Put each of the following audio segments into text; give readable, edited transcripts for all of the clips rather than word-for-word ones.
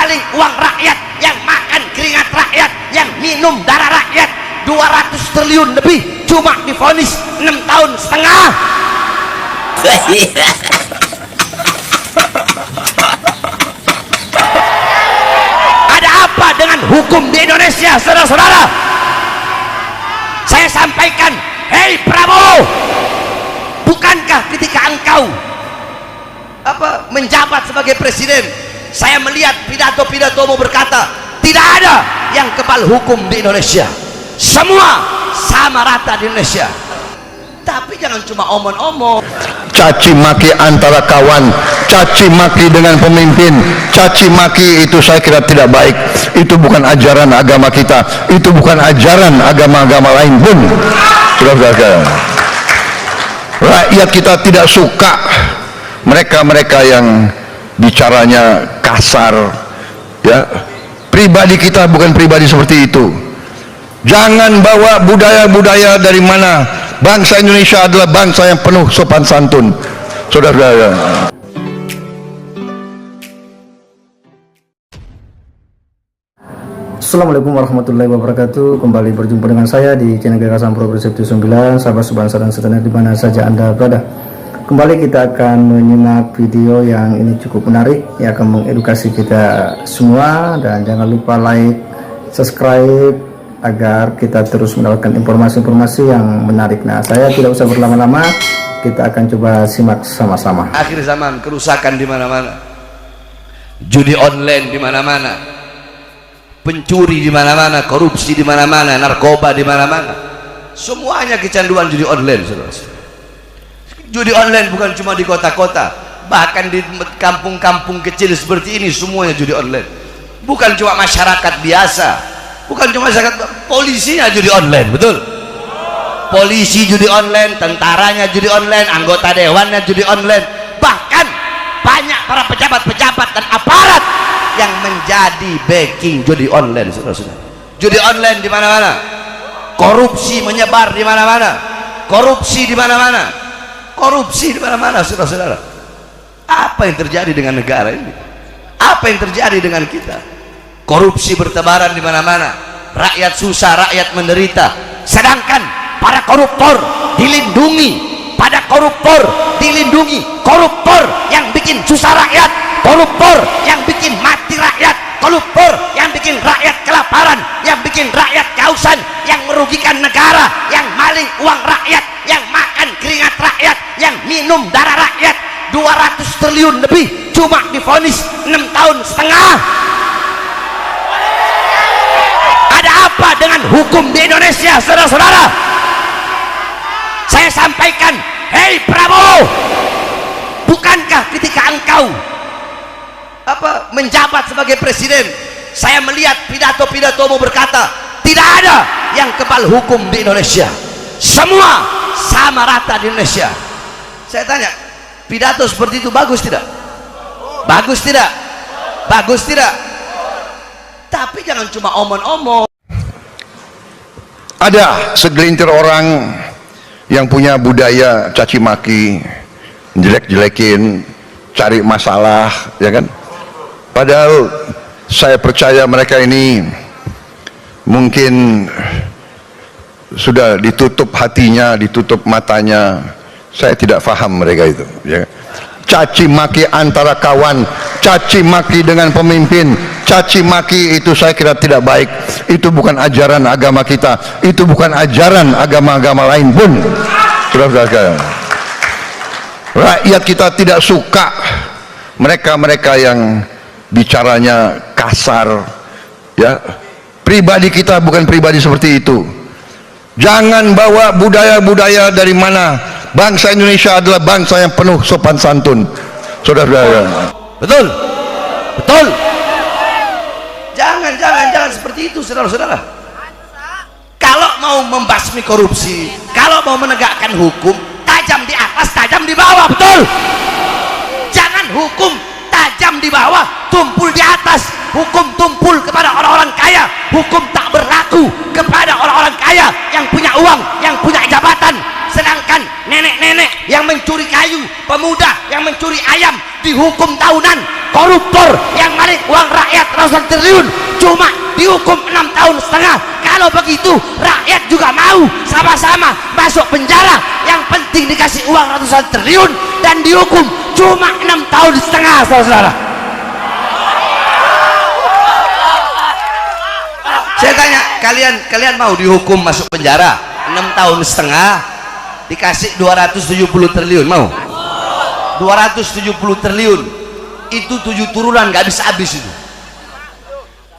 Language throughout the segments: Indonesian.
maling uang rakyat, yang makan keringat rakyat, yang minum darah rakyat. 200 triliun lebih cuma divonis 6,5 tahun. Ada apa dengan hukum di Indonesia, saudara-saudara? Saya sampaikan, hei Prabowo, bukankah ketika engkau menjabat sebagai presiden, saya melihat pidato-pidatomu berkata tidak ada yang kebal hukum di Indonesia, semua sama rata di Indonesia. Tapi jangan cuma omong-omong. Caci maki antara kawan, caci maki dengan pemimpin, caci maki itu saya kira tidak baik. Itu bukan ajaran agama kita, itu bukan ajaran agama-agama lain pun. Saudara-saudara, rakyat kita tidak suka mereka-mereka yang bicaranya kasar, ya. Pribadi kita bukan pribadi seperti itu. Jangan bawa budaya-budaya dari mana. Bangsa Indonesia adalah bangsa yang penuh sopan santun, saudara-saudara. Assalamualaikum warahmatullahi wabarakatuh. Kembali berjumpa dengan saya di channel Gagasan Progresif 9, sahabat sebangsa dan setanah di mana saja Anda berada. Kembali kita akan menyimak video yang ini cukup menarik, yang akan mengedukasi kita semua. Dan jangan lupa like, subscribe, agar kita terus mendapatkan informasi-informasi yang menarik. Nah, saya tidak usah berlama-lama, kita akan coba simak sama-sama. Akhir zaman, kerusakan di mana-mana, judi online di mana-mana, pencuri di mana-mana, korupsi di mana-mana, narkoba di mana-mana, semuanya kecanduan judi online, saudara. Judi online bukan cuma di kota-kota, bahkan di kampung-kampung kecil seperti ini semuanya judi online. Bukan cuma masyarakat biasa, bukan cuma masyarakat, polisinya judi online, betul? Polisi judi online, tentaranya judi online, anggota dewannya judi online, bahkan banyak para pejabat-pejabat dan aparat yang menjadi backing judi online, saudara-saudara. Judi online di mana-mana, korupsi menyebar di mana-mana, korupsi di mana-mana, korupsi di mana-mana, saudara-saudara. Apa yang terjadi dengan negara ini? Apa yang terjadi dengan kita? Korupsi bertebaran di mana-mana, rakyat susah, rakyat menderita, sedangkan para koruptor dilindungi, pada koruptor dilindungi, koruptor yang bikin susah rakyat, koruptor yang bikin mati rakyat, koruptor yang bikin rakyat kelaparan, yang bikin rakyat kehausan, yang merugikan negara, yang maling uang rakyat, yang makan keringat rakyat, yang minum darah rakyat. 200 triliun lebih cuma divonis 6,5 tahun. Ada apa dengan hukum di Indonesia, saudara-saudara? Saya sampaikan, hei Prabowo, bukankah ketika engkau menjabat sebagai presiden, saya melihat pidato-pidatomu berkata tidak ada yang kebal hukum di Indonesia, semua sama rata di Indonesia. Saya tanya, pidato seperti itu bagus tidak? Bagus tidak? Bagus tidak? Tapi jangan cuma omong-omong. Ada segelintir orang yang punya budaya caci maki, jelek-jelekin, cari masalah, ya kan? Padahal saya percaya mereka ini mungkin sudah ditutup hatinya, ditutup matanya. Saya tidak paham mereka itu, ya. Caci maki antara kawan, caci maki dengan pemimpin, caci maki itu saya kira tidak baik. Itu bukan ajaran agama kita, itu bukan ajaran agama-agama lain pun. Saudara-saudara, rakyat kita tidak suka mereka-mereka yang bicaranya kasar, ya. Pribadi kita bukan pribadi seperti itu. Jangan bawa budaya-budaya dari mana. Bangsa Indonesia adalah bangsa yang penuh sopan santun, saudara-saudara. Betul, betul. Jangan seperti itu, saudara-saudara. Kalau mau membasmi korupsi, kalau mau menegakkan hukum, tajam di atas, tajam di bawah, betul. Jangan hukum tajam di bawah, tumpul di atas. Hukum tumpul kepada orang-orang kaya, hukum tak berlaku kepada orang-orang kaya yang punya uang, yang punya jabatan. Sedangkan nenek-nenek yang mencuri kayu, pemuda yang mencuri ayam dihukum tahunan, koruptor yang maling uang rakyat ratusan triliun cuma dihukum 6,5 tahun. Kalau begitu rakyat juga mau sama-sama masuk penjara, yang penting dikasih uang ratusan triliun dan dihukum cuma 6,5 tahun, saudara-saudara. Saya tanya, kalian mau dihukum masuk penjara 6,5 tahun dikasih 270 triliun, mau? 270 triliun itu 7 turunan, gak habis-habis itu.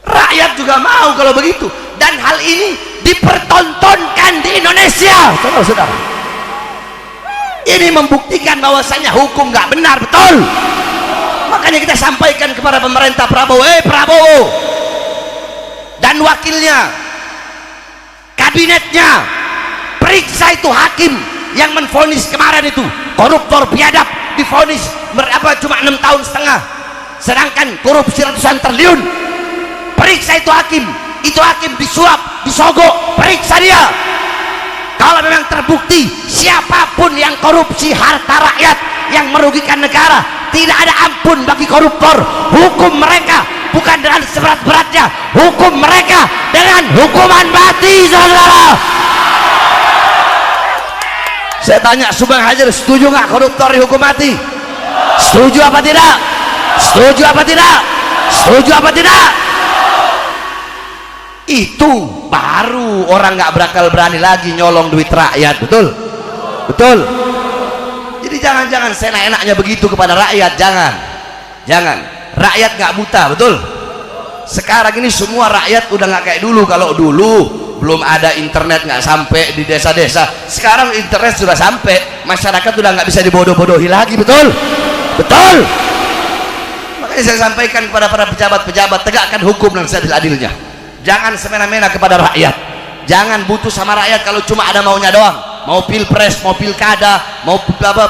Rakyat juga mau kalau begitu, dan hal ini dipertontonkan di Indonesia, saudara-saudara. Ini membuktikan bahwasanya hukum gak benar, betul. Makanya kita sampaikan kepada pemerintah Prabowo, Prabowo dan wakilnya, kabinetnya, periksa itu hakim yang menvonis kemarin itu koruptor biadab, divonis cuma 6,5 tahun, sedangkan korupsi ratusan triliun. Periksa itu hakim disuap, disogok, periksa dia. Kalau memang terbukti siapapun yang korupsi harta rakyat yang merugikan negara, tidak ada ampun bagi koruptor. Hukum mereka bukan dengan seberat-beratnya, hukum mereka dengan hukuman mati, saudara. Saya tanya Subang Hajar, setuju nggak koruptor dihukum mati? Setuju apa tidak? Setuju apa tidak? Setuju apa tidak? Itu baru orang nggak bakal berani lagi nyolong duit rakyat, betul? Betul. Jadi jangan seenak-enaknya begitu kepada rakyat, jangan. Rakyat nggak buta, betul? Sekarang ini semua rakyat udah nggak kayak dulu. Kalau dulu belum ada internet, nggak sampai di desa-desa, sekarang internet sudah sampai, masyarakat udah nggak bisa dibodoh-bodohi lagi, betul? Betul. Makanya saya sampaikan kepada para pejabat-pejabat, tegakkan hukum dan seadil-adilnya. Jangan semena-mena kepada rakyat, jangan butuh sama rakyat kalau cuma ada maunya doang. Mau pilpres, mau pilkada, mau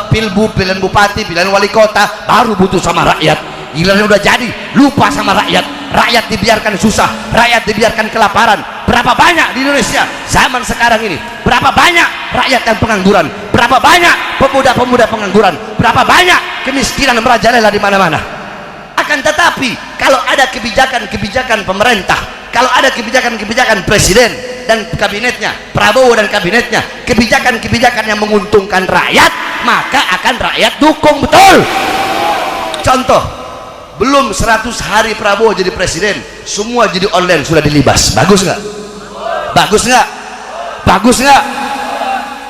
pilbu, pilihan bupati, pilihan wali kota, baru butuh sama rakyat. Giliran udah jadi, lupa sama rakyat. Rakyat dibiarkan susah, rakyat dibiarkan kelaparan. Berapa banyak di Indonesia zaman sekarang ini, berapa banyak rakyat yang pengangguran, berapa banyak pemuda-pemuda pengangguran, berapa banyak kemiskinan merajalela di mana-mana. Akan tetapi kalau ada kebijakan-kebijakan pemerintah, kalau ada kebijakan-kebijakan presiden dan kabinetnya, Prabowo dan kabinetnya, kebijakan-kebijakan yang menguntungkan rakyat, maka akan rakyat dukung, betul? Contoh, belum 100 hari Prabowo jadi presiden, semua jadi online, sudah dilibas. Bagus nggak? Bagus nggak? Bagus nggak?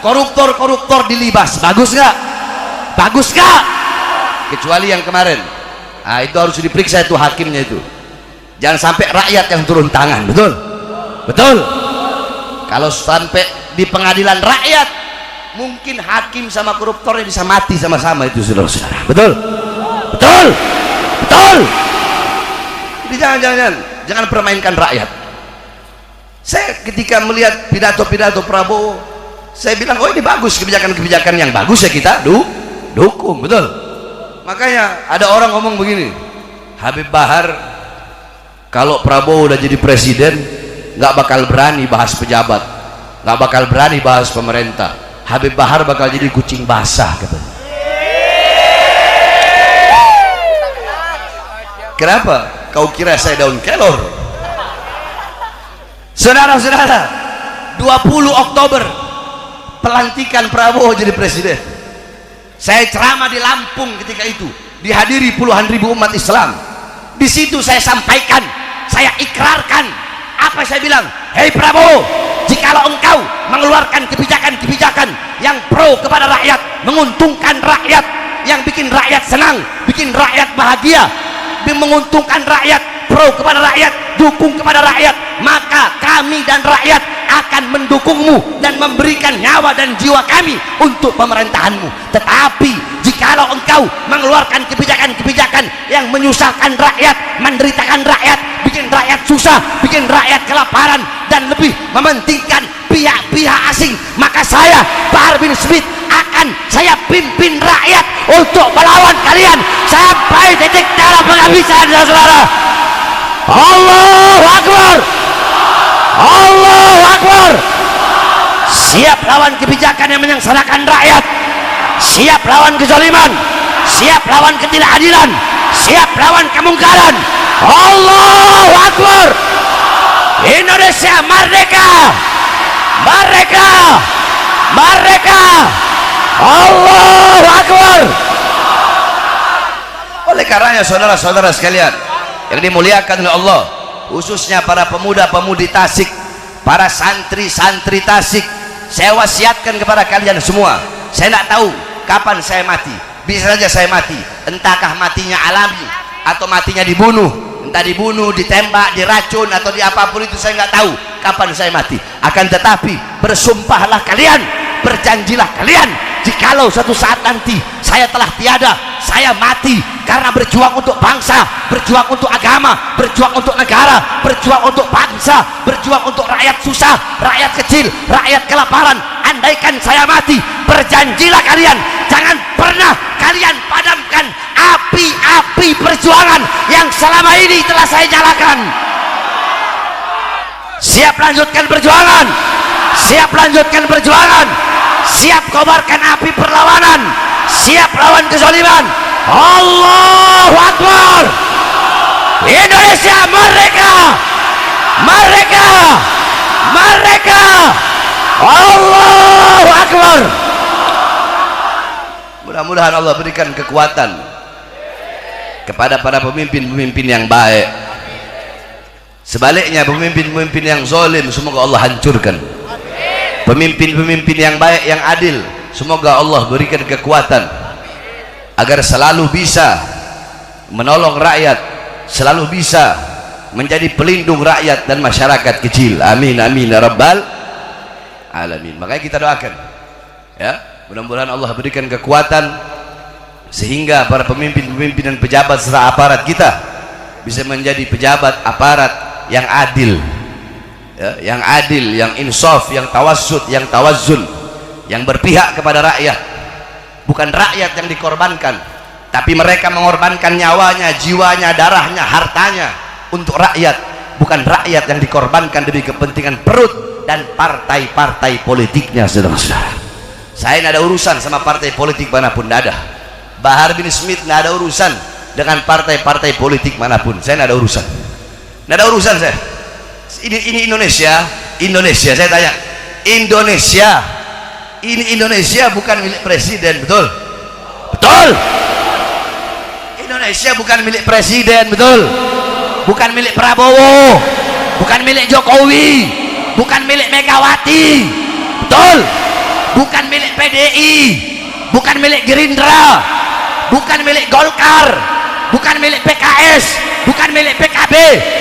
Koruptor dilibas. Bagus nggak? Bagus nggak? Kecuali yang kemarin, nah itu harus diperiksa itu hakimnya itu. Jangan sampai rakyat yang turun tangan, betul? Betul. Kalau sampai di pengadilan rakyat, mungkin hakim sama koruptornya bisa mati sama-sama itu, saudara-saudara. Betul? Betul? Betul. Jadi jangan permainkan rakyat. Saya ketika melihat pidato-pidato Prabowo, saya bilang, oh ini bagus, kebijakan-kebijakan yang bagus ya kita dukung, betul. Makanya ada orang ngomong begini, Habib Bahar kalau Prabowo udah jadi presiden nggak bakal berani bahas pejabat, nggak bakal berani bahas pemerintah. Habib Bahar bakal jadi kucing basah, katanya. Kenapa? Kau kira saya daun kelor? Saudara-saudara, 20 Oktober pelantikan Prabowo jadi presiden. Saya ceramah di Lampung ketika itu, dihadiri puluhan ribu umat Islam. Di situ saya sampaikan, saya ikrarkan, apa saya bilang? Hei Prabowo, jikalau engkau mengeluarkan kebijakan-kebijakan yang pro kepada rakyat, menguntungkan rakyat, yang bikin rakyat senang, bikin rakyat bahagia, menguntungkan rakyat, pro kepada rakyat, dukung kepada rakyat, maka kami dan rakyat akan mendukungmu dan memberikan nyawa dan jiwa kami untuk pemerintahanmu. Tetapi jikalau engkau mengeluarkan kebijakan-kebijakan yang menyusahkan rakyat, menderitakan rakyat, bikin rakyat susah, bikin rakyat kelaparan, dan lebih mementingkan pihak-pihak asing, maka saya, Bahar bin Smith, akan saya pimpin rakyat untuk melawan kalian sampai titik darah penghabisan, saudara. Allahu Akbar, Allahu Akbar. Siap lawan kebijakan yang menyengsarakan rakyat, siap lawan kezaliman, siap lawan ketidakadilan, siap lawan kemungkaran. Allahu Akbar. Indonesia merdeka, merdeka, merdeka. Allahu Akbar. Oleh karenanya saudara-saudara sekalian yang dimuliakan oleh Allah, khususnya para pemuda-pemudi Tasik, para santri-santri Tasik, saya wasiatkan kepada kalian semua, saya tidak tahu kapan saya mati, bisa saja saya mati, entahkah matinya alami atau matinya dibunuh, entah dibunuh, ditembak, diracun atau di apapun itu, saya nggak tahu kapan saya mati. Akan tetapi bersumpahlah kalian, berjanjilah kalian, jikalau suatu saat nanti saya telah tiada, saya mati karena berjuang untuk bangsa, berjuang untuk agama, berjuang untuk negara, berjuang untuk bangsa, berjuang untuk rakyat susah, rakyat kecil, rakyat kelaparan. Andaikan saya mati, berjanjilah kalian, jangan pernah kalian padamkan api-api perjuangan yang selama ini telah saya nyalakan. Siap lanjutkan perjuangan, siap lanjutkan perjuangan, siap kobarkan api perlawanan, siap lawan kezaliman. Allahu Akbar. Indonesia merdeka, merdeka, merdeka. Allahu Akbar. Mudah-mudahan Allah berikan kekuatan kepada para pemimpin-pemimpin yang baik. Sebaliknya pemimpin-pemimpin yang zalim semoga Allah hancurkan. Pemimpin-pemimpin yang baik, yang adil, semoga Allah berikan kekuatan agar selalu bisa menolong rakyat, selalu bisa menjadi pelindung rakyat dan masyarakat kecil. Amin amin ya rabbal alamin. Makanya kita doakan ya, mudah-mudahan Allah berikan kekuatan sehingga para pemimpin-pemimpin dan pejabat serta aparat kita bisa menjadi pejabat aparat yang adil ya, yang adil, yang insaf, yang tawassut, yang tawazzun, yang berpihak kepada rakyat. Bukan rakyat yang dikorbankan, tapi mereka mengorbankan nyawanya, jiwanya, darahnya, hartanya untuk rakyat. Bukan rakyat yang dikorbankan demi kepentingan perut dan partai-partai politiknya. Saudara-saudara, saya tidak ada urusan sama partai politik manapun, tidak ada. Bahar bin Smith tidak ada urusan dengan partai-partai politik manapun, saya tidak ada urusan, tidak ada urusan saya. Ini Indonesia, Indonesia, saya tanya, Indonesia ini Indonesia bukan milik presiden, betul? Betul. Indonesia bukan milik presiden, betul? Bukan milik Prabowo, bukan milik Jokowi, bukan milik Megawati, betul? Bukan milik PDI, bukan milik Gerindra, bukan milik Golkar, bukan milik PKS, bukan milik PKB,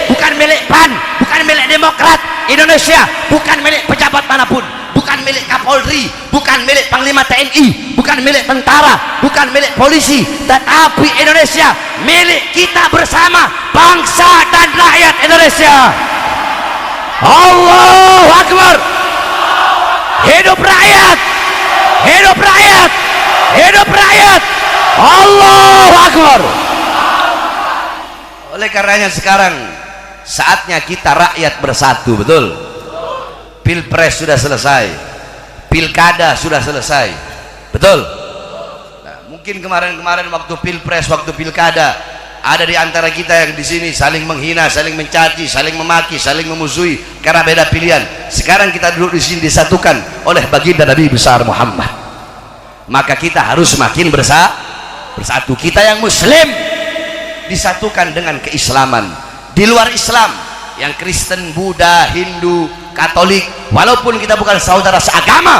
bukan milik PAN, bukan milik Demokrat. Indonesia bukan milik pejabat manapun, bukan milik Kapolri, bukan milik Panglima TNI, bukan milik tentara, bukan milik polisi, tetapi Indonesia milik kita bersama, bangsa dan rakyat Indonesia. Allahu Akbar. Hidup rakyat, hidup rakyat, hidup rakyat. Allahu Akbar. Oleh karenanya sekarang saatnya kita rakyat bersatu, betul? Pilpres sudah selesai, pilkada sudah selesai, betul? Nah, mungkin kemarin-kemarin waktu pilpres, waktu pilkada, ada di antara kita yang di sini saling menghina, saling mencaci, saling memaki, saling memusuhi karena beda pilihan. Sekarang kita duduk di sini disatukan oleh baginda Nabi besar Muhammad. Maka kita harus semakin bersatu. Kita yang Muslim disatukan dengan keislaman. Di luar Islam, yang Kristen, Buddha, Hindu, Katolik, walaupun kita bukan saudara seagama,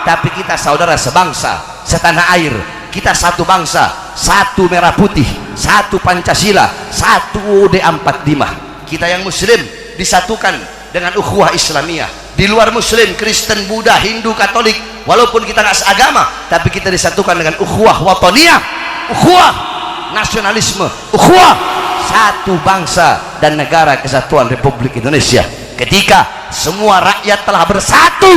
tapi kita saudara sebangsa, setanah air. Kita satu bangsa, satu merah putih, satu Pancasila, satu UUD 45. Kita yang Muslim disatukan dengan ukhuwah Islamiyah. Di luar Muslim, Kristen, Buddha, Hindu, Katolik, walaupun kita nggak seagama, tapi kita disatukan dengan ukhuwah wataniyah, ukhuwah nasionalisme, ukhuwah satu bangsa dan negara kesatuan Republik Indonesia. Ketika semua rakyat telah bersatu,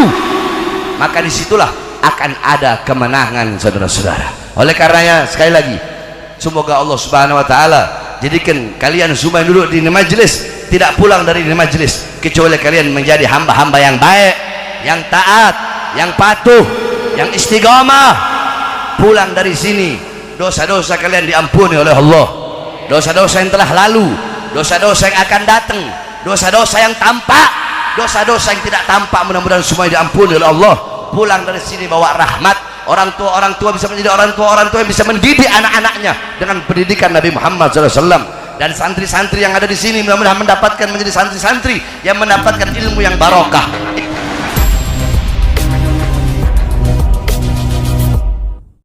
maka disitulah akan ada kemenangan, saudara-saudara. Oleh karenanya sekali lagi, semoga Allah Subhanahu Wa Taala jadikan kalian semua yang duduk di majelis tidak pulang dari majelis kecuali kalian menjadi hamba-hamba yang baik, yang taat, yang patuh, yang istiqamah, pulang dari sini dosa-dosa kalian diampuni oleh Allah, dosa-dosa yang telah lalu, dosa-dosa yang akan datang, dosa-dosa yang tampak, dosa-dosa yang tidak tampak, mudah-mudahan semuanya diampuni oleh Allah. Pulang dari sini bawa rahmat. Orang tua bisa menjadi orang tua yang bisa mendidik anak-anaknya dengan pendidikan Nabi Muhammad SAW. Dan santri-santri yang ada di sini mudah-mudahan menjadi santri-santri yang mendapatkan ilmu yang barokah,